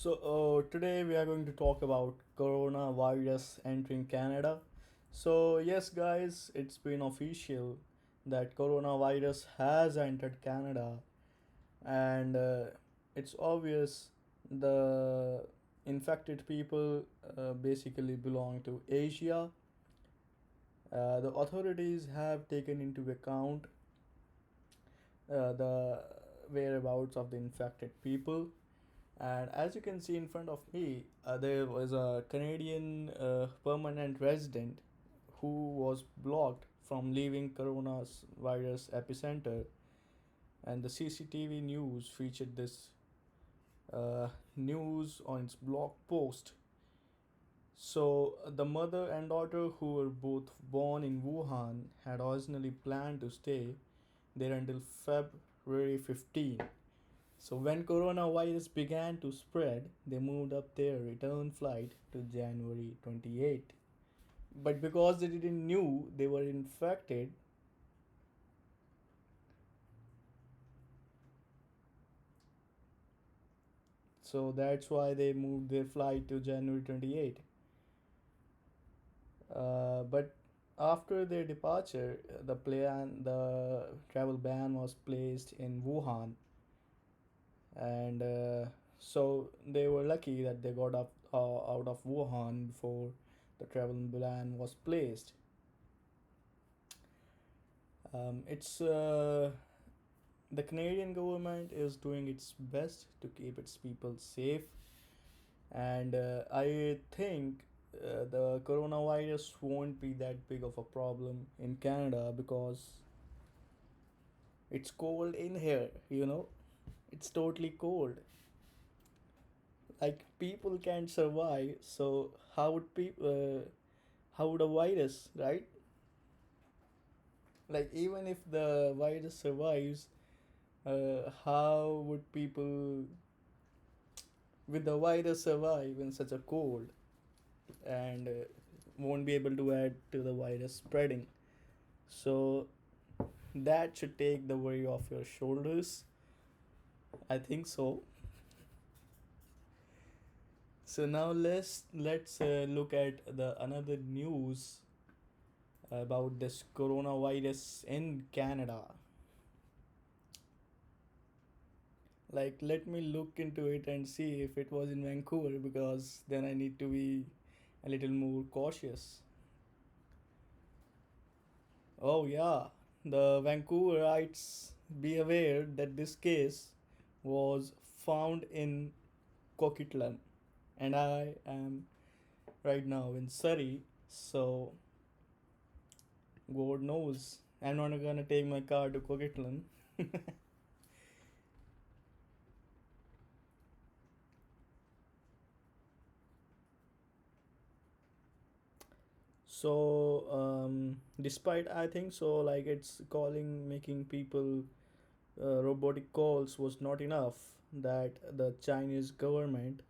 Today we are going to talk about coronavirus entering Canada. Yes, guys, it's been official that coronavirus has entered Canada, and it's obvious the infected people basically belong to Asia. The authorities have taken into account the whereabouts of the infected people. And as you can see in front of me, there was a Canadian permanent resident who was blocked from leaving coronavirus epicenter, and the CCTV news featured this news on its blog post. The mother and daughter, who were both born in Wuhan, had originally planned to stay there until February 15. So when coronavirus began to spread, they moved up their return flight to January 28. But because they didn't knew they were infected, so that's why they moved their flight to January 28. But after their departure, the travel ban was placed in Wuhan, and so they were lucky that they got up out of Wuhan before the travel ban was placed. It's The Canadian government is doing its best to keep its people safe, and I think the coronavirus won't be that big of a problem in Canada because it's cold in here. It's totally cold. Like people can't survive, so how would a virus, right? Like even if the virus survives, how would people with the virus survive in such a cold and won't be able to add to the virus spreading? So that should take the worry off your shoulders. I think so. So now let's look at the another news about this coronavirus in Canada. Like, let me look into it and see if it was in Vancouver, because then I need to be a little more cautious. Oh, yeah, the Vancouverites, be aware that this case was found in Coquitlam, and I am right now in Surrey, so God knows I'm not gonna take my car to Coquitlam. Despite I think so, like it's calling making people robotic calls was not enough, that the Chinese government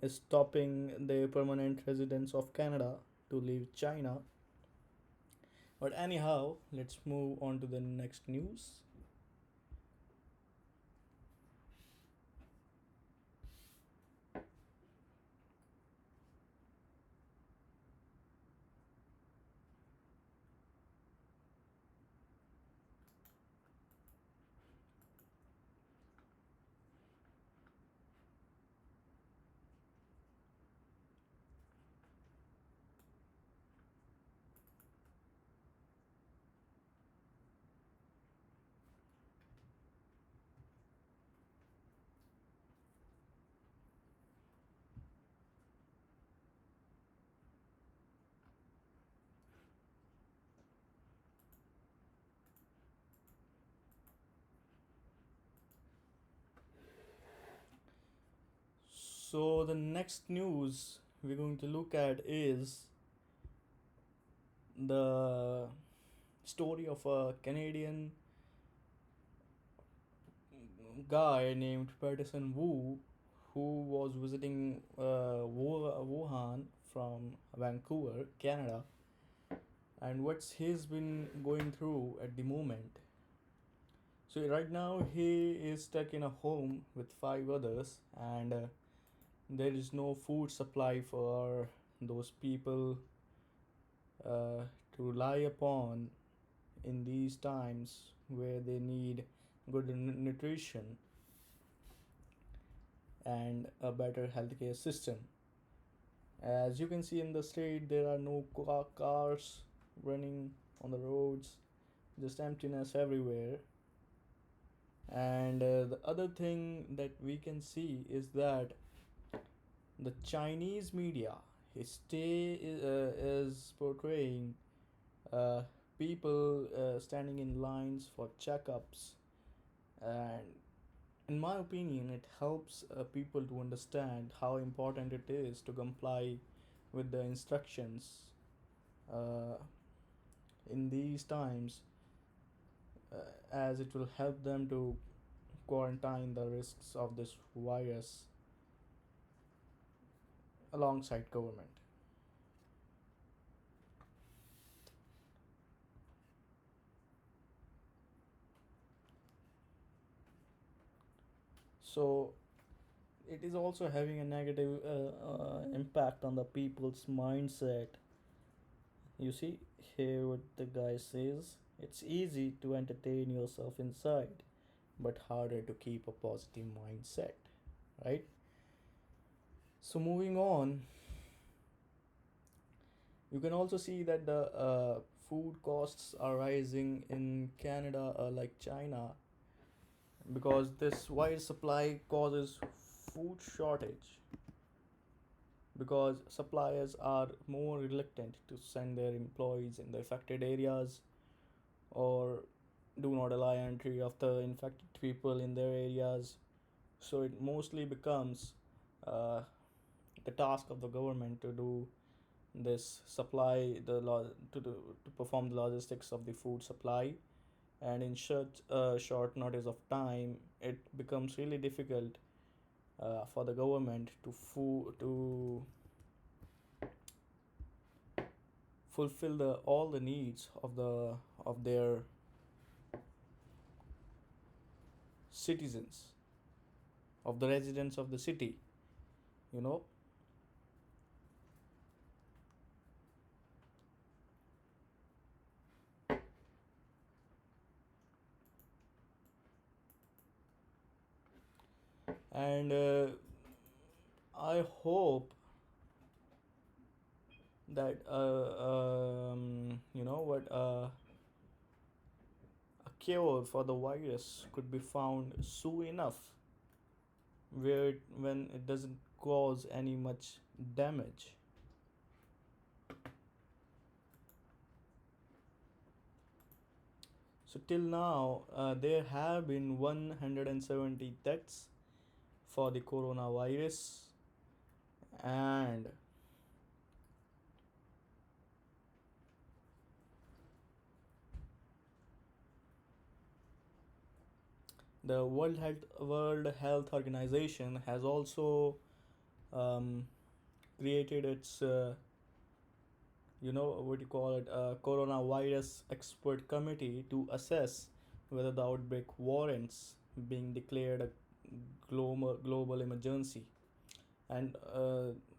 is stopping the permanent residents of Canada to leave China. But anyhow, let's move on to the next news. So the next news we're going to look at is the story of a Canadian guy named Patterson Wu, who was visiting Wuhan from Vancouver, Canada, and what's he's been going through at the moment. So right now he is stuck in a home with five others, and there is no food supply for those people uh, to rely upon in these times where they need good nutrition and a better healthcare system. As you can see in the state, there are no cars running on the roads, just emptiness everywhere. And the other thing that we can see is that the Chinese media is portraying uh, people standing in lines for checkups, and in my opinion, it helps people to understand how important it is to comply with the instructions uh, in these times, as it will help them to quarantine the risks of this virus alongside government. So it is also having a negative impact on the people's mindset. You see, here what the guy says, it's easy to entertain yourself inside, but harder to keep a positive mindset, right? So, moving on, you can also see that the food costs are rising in Canada, like China, because this wide supply causes food shortage, because suppliers are more reluctant to send their employees in the affected areas, or do not allow entry of the infected people in their areas. So it mostly becomes uh, the task of the government to do this supply to perform the logistics of the food supply, and in such a short notice of time it becomes really difficult for the government to fulfill the all the needs of their citizens, of the residents of the city, you know. And I hope that you know what a cure for the virus could be found soon enough, when it doesn't cause any much damage. So till now, there have been 170 deaths for the coronavirus, and the World Health Organization has also um, created its you know what you call it, coronavirus expert committee to assess whether the outbreak warrants being declared a global emergency. And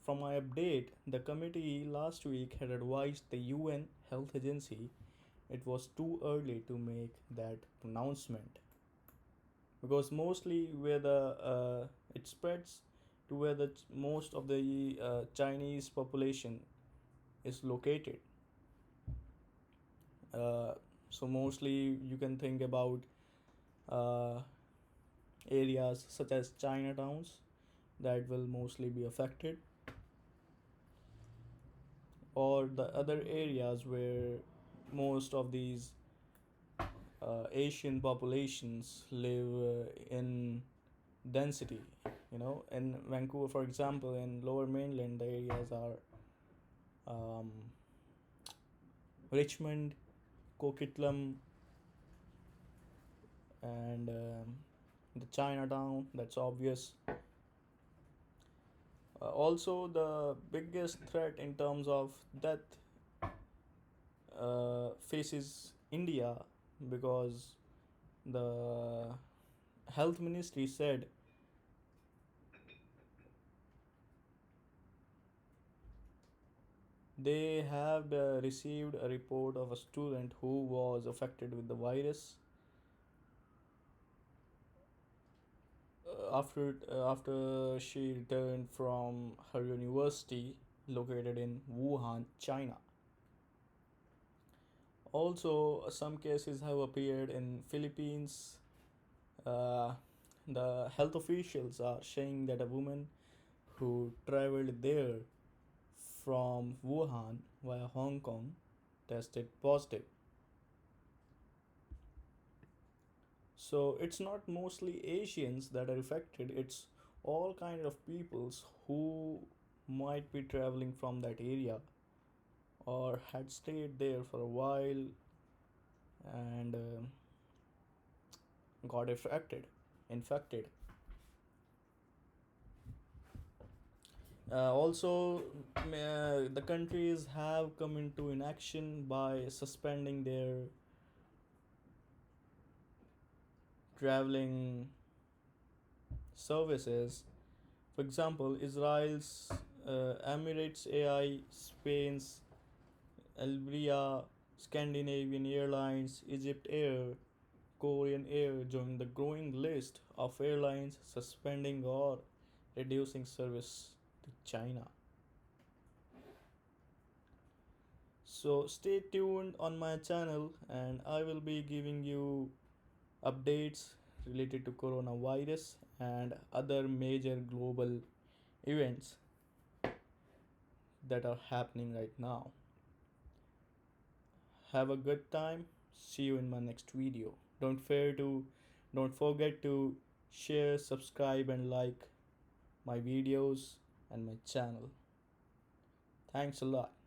from my update, the committee last week had advised the UN Health Agency it was too early to make that pronouncement, because mostly where the it spreads to where most of the Chinese population is located. Uh, so mostly you can think about uh, areas such as Chinatowns that will mostly be affected, or the other areas where most of these Asian populations live in density. You know, in Vancouver, for example, in Lower Mainland, the areas are um, Richmond, Coquitlam, and the Chinatown. That's obvious. Also, the biggest threat in terms of death faces India, because the health ministry said They have received a report of a student who was affected with the virus after she returned from her university located in Wuhan, China. Also, some cases have appeared in Philippines. Uh, the health officials are saying that a woman who traveled there from Wuhan via Hong Kong tested positive. So it's not mostly Asians that are affected, it's all kind of peoples who might be traveling from that area or had stayed there for a while and got infected. Also, the countries have come into inaction by suspending their traveling services. For example, Israel's Emirates AI, Spain's Albria, Scandinavian Airlines, Egypt Air, Korean Air joined the growing list of airlines suspending or reducing service to China. So stay tuned on my channel and I will be giving you updates related to coronavirus and other major global events that are happening right now. Have a good time. See you in my next video. Don't forget to share, subscribe and like my videos and my channel. Thanks a lot.